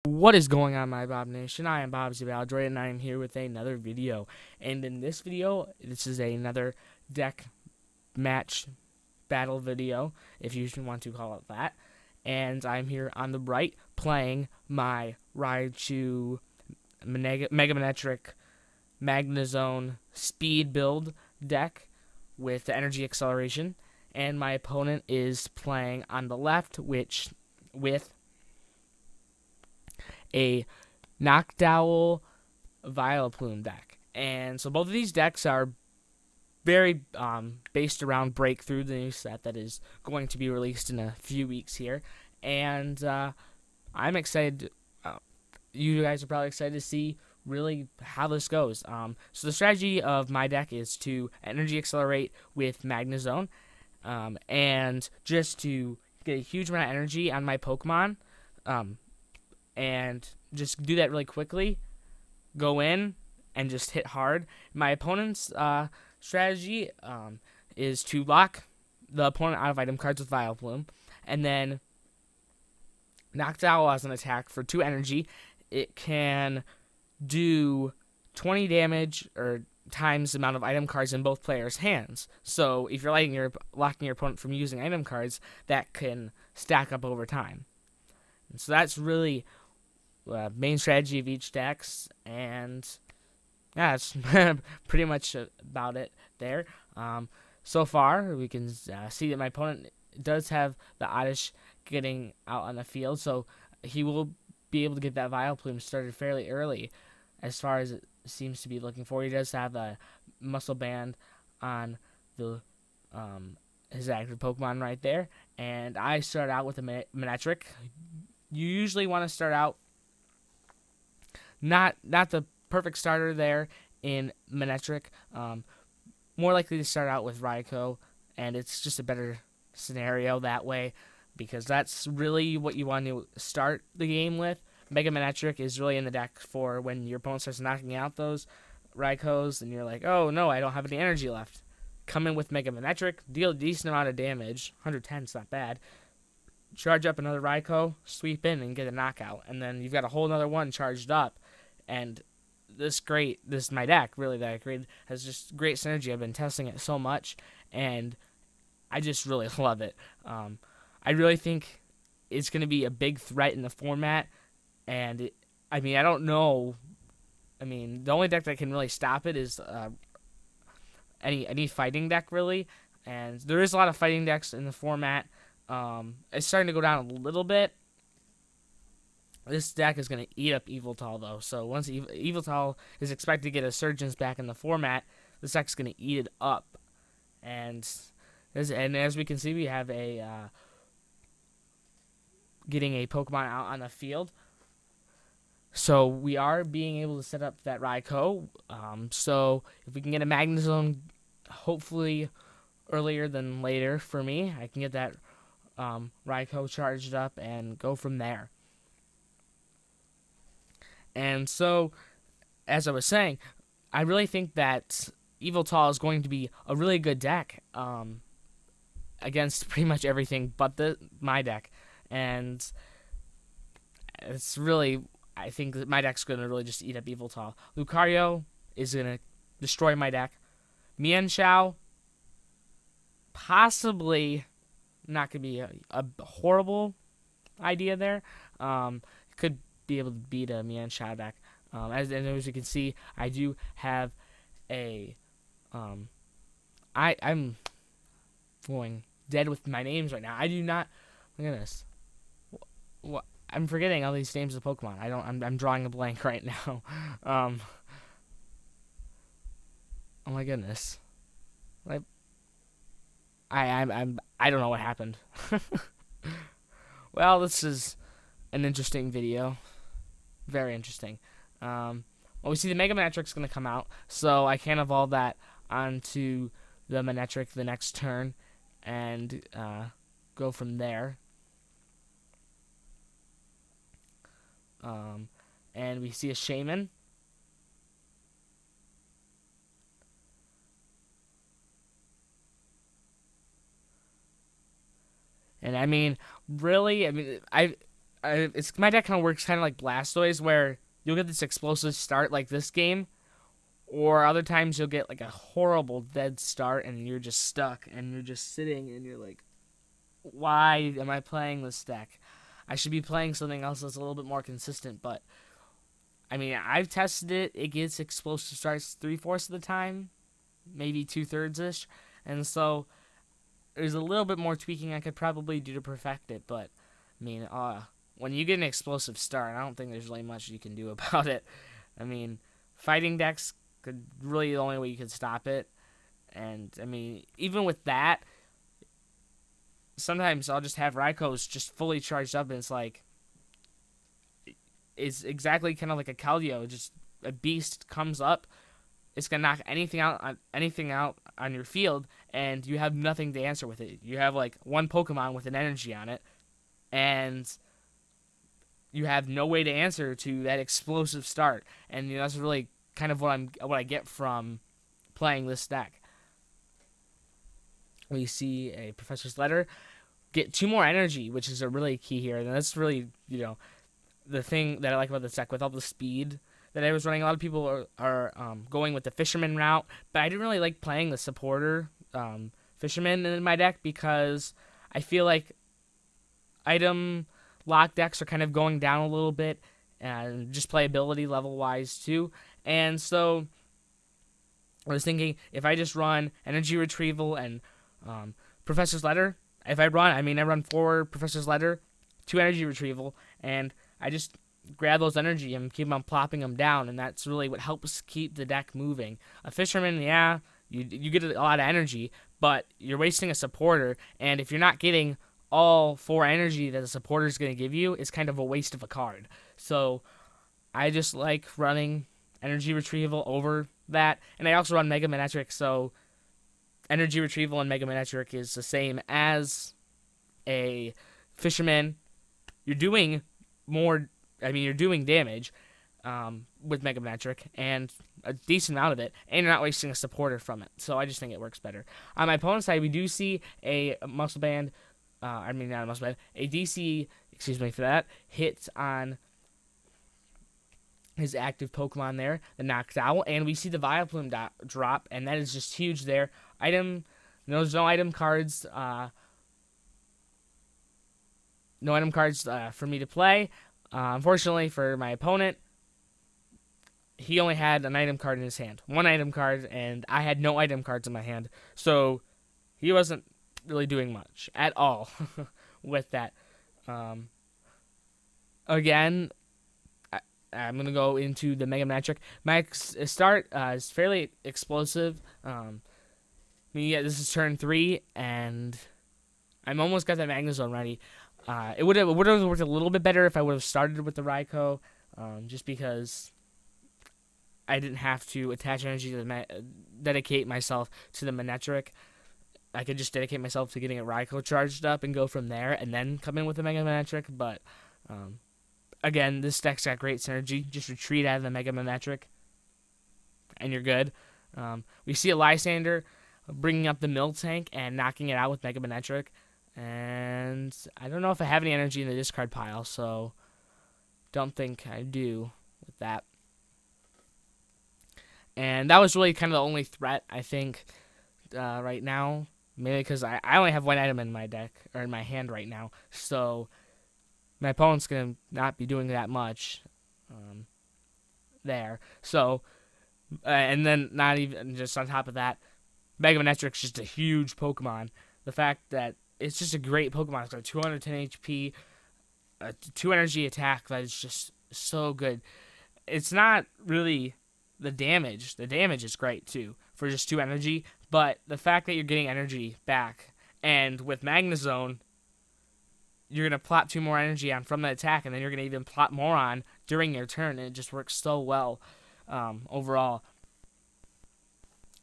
What is going on, my Bob Nation? I am Bob's Droid, and I am here with another video. And in this video, this is another deck match battle video, if you want to call it that. And I'm here on the right playing my Raikou Mega Manectric Magnezone speed build deck with the energy acceleration. And my opponent is playing on the left, with a Noctowl Vileplume deck. And so both of these decks are very based around Breakthrough, the new set that is going to be released in a few weeks here. And I'm excited. You guys are probably excited to see really how this goes. So the strategy of my deck is to energy accelerate with Magnezone, and just to get a huge amount of energy on my Pokemon. And just do that really quickly, go in, and just hit hard. My opponent's strategy is to lock the opponent out of item cards with Vileplume, and then Noctowl as an attack for 2 energy. It can do 20 damage or times the amount of item cards in both players' hands. So if you're locking your opponent from using item cards, that can stack up over time. And so that's really main strategy of each decks, and yeah, that's pretty much about it there. So far, we can see that my opponent does have the Oddish getting out on the field, so he will be able to get that Vileplume started fairly early, as far as it seems to be looking for. He does have a Muscle Band on the his active Pokemon right there, and I start out with a Manectric. You usually want to start out not the perfect starter there in Manectric. More likely to start out with Raikou, and it's just a better scenario that way, because that's really what you want to start the game with. Mega Manectric is really in the deck for when your opponent starts knocking out those Raikous, and you're like, oh no, I don't have any energy left. Come in with Mega Manectric, deal a decent amount of damage. 110's not bad. Charge up another Raikou, sweep in, and get a knockout. And then you've got a whole another one charged up. And this my deck, really, that I created, has just great synergy. I've been testing it so much, and I just really love it. I really think it's going to be a big threat in the format. And, I don't know. The only deck that can really stop it is any fighting deck, really. And there is a lot of fighting decks in the format. It's starting to go down a little bit. This deck is going to eat up Yveltal, though. So once Yveltal is expected to get a Surgeons back in the format, this deck's going to eat it up. And as we can see, we have getting a Pokemon out on the field. So we are being able to set up that Raikou. So if we can get a Magnezone, hopefully earlier than later for me, I can get that Raikou charged up and go from there. And so, as I was saying, I really think that Yveltal is going to be a really good deck against pretty much everything but my deck. And it's really, I think that my deck's going to really just eat up Yveltal. Lucario is going to destroy my deck. Mienshao, possibly not going to be a horrible idea there. Could be able to beat a Mienshao deck. As you can see, I do have a I'm going dead with my names right now. I do not. Look at this. What? I'm forgetting all these names of Pokemon. I'm drawing a blank right now. Oh my goodness. I don't know what happened. Well, this is an interesting video. Very interesting. Well, we see the Mega Manectric's going to come out, so I can evolve that onto the Manectric the next turn and go from there. And we see a Shaman. And really, my deck kind of works kind of like Blastoise, where you'll get this explosive start like this game, or other times you'll get like a horrible dead start and you're just stuck and you're just sitting and you're like, why am I playing this deck? I should be playing something else that's a little bit more consistent. But I mean, I've tested it. It gets explosive starts 3/4 of the time, maybe 2/3 ish, and so there's a little bit more tweaking I could probably do to perfect it. But I mean, when you get an explosive start, I don't think there's really much you can do about it. I mean, fighting decks could really the only way you could stop it. And I mean, even with that, sometimes I'll just have Raikou's just fully charged up, and it's like, it's exactly kind of like a Keldeo. Just a beast comes up, it's gonna knock anything out on your field, and you have nothing to answer with it. You have like one Pokemon with an energy on it, and you have no way to answer to that explosive start. And you know, that's really kind of what I get from playing this deck. We see a Professor's Letter get 2 more energy, which is a really key here, and that's really, you know, the thing that I like about this deck with all the speed that I was running. A lot of people are going with the Fisherman route, but I didn't really like playing the supporter Fisherman in my deck because I feel like item lock decks are kind of going down a little bit, and just playability level wise too. And so I was thinking, if I just run Energy Retrieval and Professor's Letter, if I run 4 Professor's Letter, 2 Energy Retrieval, and I just grab those energy and keep on plopping them down, and that's really what helps keep the deck moving. A Fisherman, yeah, you get a lot of energy, but you're wasting a supporter, and if you're not getting all 4 energy that the supporter is going to give you, it's kind of a waste of a card. So I just like running Energy Retrieval over that, and I also run Mega Manectric, so Energy Retrieval and Mega Manectric is the same as a Fisherman. You're doing more, I mean, you're doing damage with Mega Manectric, and a decent amount of it, and you're not wasting a supporter from it. So I just think it works better. On my opponent's side, we do see a Muscle Band, not a Muscle Band, a DC, excuse me for that, hits on his active Pokemon there, the Noctowl, and we see the Vileplume drop, and that is just huge there. There's no item cards, for me to play. Unfortunately for my opponent, he only had an item card in his hand. 1 item card, and I had no item cards in my hand. So he wasn't really doing much at all with that. Again, I'm going to go into the Mega Manectric. My start is fairly explosive. This is turn 3, and I'm almost got that Magnezone ready. It would have worked a little bit better if I would have started with the Raikou, just because I didn't have to attach energy to dedicate myself to the Manectric. I could just dedicate myself to getting a Raikou charged up and go from there, and then come in with the Mega Manectric. But again, this deck's got great synergy. Just retreat out of the Mega Manectric, and you're good. We see a Lysander bringing up the Miltank and knocking it out with Mega Manectric. And I don't know if I have any energy in the discard pile, so don't think I do with that. And that was really kind of the only threat, I think, right now. Mainly because I only have 1 item in my deck, or in my hand right now. So my opponent's going to not be doing that much there. So, and then not even just on top of that, Mega Manectric's just a huge Pokemon. The fact that it's just a great Pokemon. It's got 210 HP, 2 energy attack that is just so good. It's not really the damage. The damage is great, too, for just 2 energy. But the fact that you're getting energy back, and with Magnezone, you're going to plop 2 more energy on from the attack, and then you're going to even plop more on during your turn, and it just works so well overall.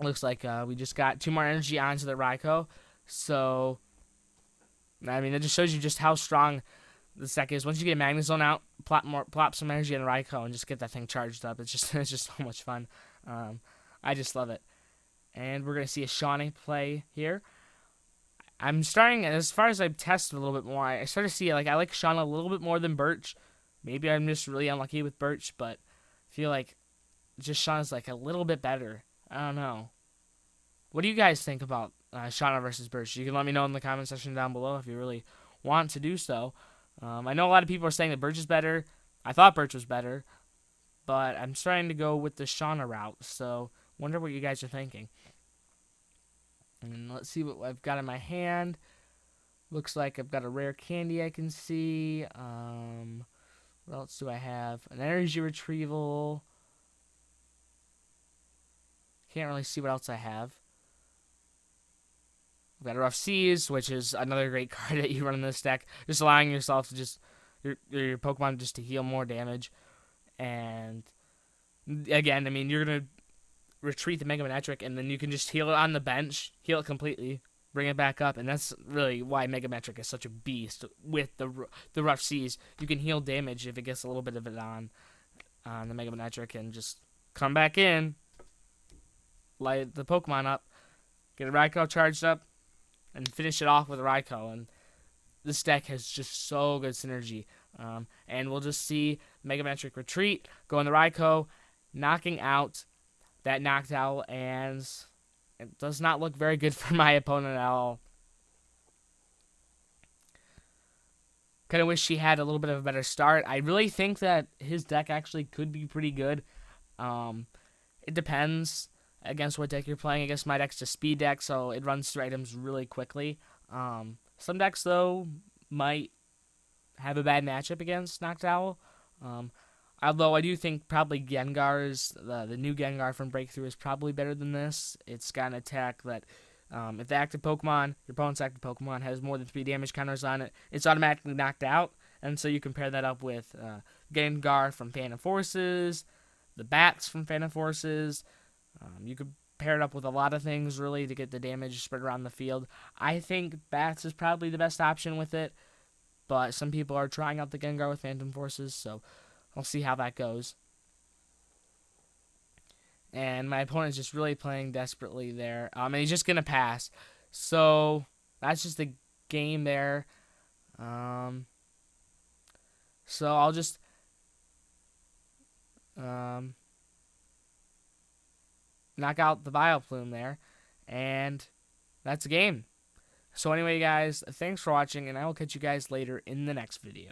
Looks like we just got 2 more energy onto the Raikou. So, I mean, it just shows you just how strong this deck is. Once you get Magnezone out, plop some energy in Raikou and just get that thing charged up. It's just so much fun. I just love it. And we're gonna see a Shawnee play here. I'm starting, as far as I've tested a little bit more, I start to see, like, I like Shauna a little bit more than Birch. Maybe I'm just really unlucky with Birch, but I feel like just Shauna's, like, a little bit better. I don't know. What do you guys think about Shauna versus Birch? You can let me know in the comment section down below if you really want to do so. I know a lot of people are saying that Birch is better. I thought Birch was better, but I'm starting to go with the Shauna route, so wonder what you guys are thinking. And let's see what I've got in my hand. Looks like I've got a rare candy I can see. What else do I have? An energy retrieval. Can't really see what else I have. I've got a Rough Seas, which is another great card that you run in this deck. Just allowing yourself to just, your Pokemon just to heal more damage. And again, I mean, you're going to retreat the Mega Manectric, and then you can just heal it on the bench, heal it completely, bring it back up, and that's really why Mega Manectric is such a beast. With the Rough Seas, you can heal damage if it gets a little bit of it on the Mega Manectric, and just come back in, light the Pokemon up, get a Raikou charged up, and finish it off with a Raikou. And this deck has just so good synergy. And we'll just see Mega Manectric retreat, go in the Raikou, knocking out that Noctowl, and it does not look very good for my opponent at all. Kind of wish he had a little bit of a better start. I really think that his deck actually could be pretty good. It depends against what deck you're playing. I guess my deck's a speed deck, so it runs through items really quickly. Some decks, though, might have a bad matchup against Noctowl. Although I do think probably Gengar's, the new Gengar from Breakthrough is probably better than this. It's got an attack that, if the active Pokemon, your opponent's active Pokemon, has more than 3 damage counters on it, it's automatically knocked out. And so you compare that up with Gengar from Phantom Forces, the Bats from Phantom Forces. You could pair it up with a lot of things, really, to get the damage spread around the field. I think Bats is probably the best option with it, but some people are trying out the Gengar with Phantom Forces, so I'll see how that goes. And my opponent's just really playing desperately there. And he's just going to pass. So that's just the game there. So I'll just knock out the Vileplume there. And that's the game. So anyway, guys, thanks for watching, and I will catch you guys later in the next video.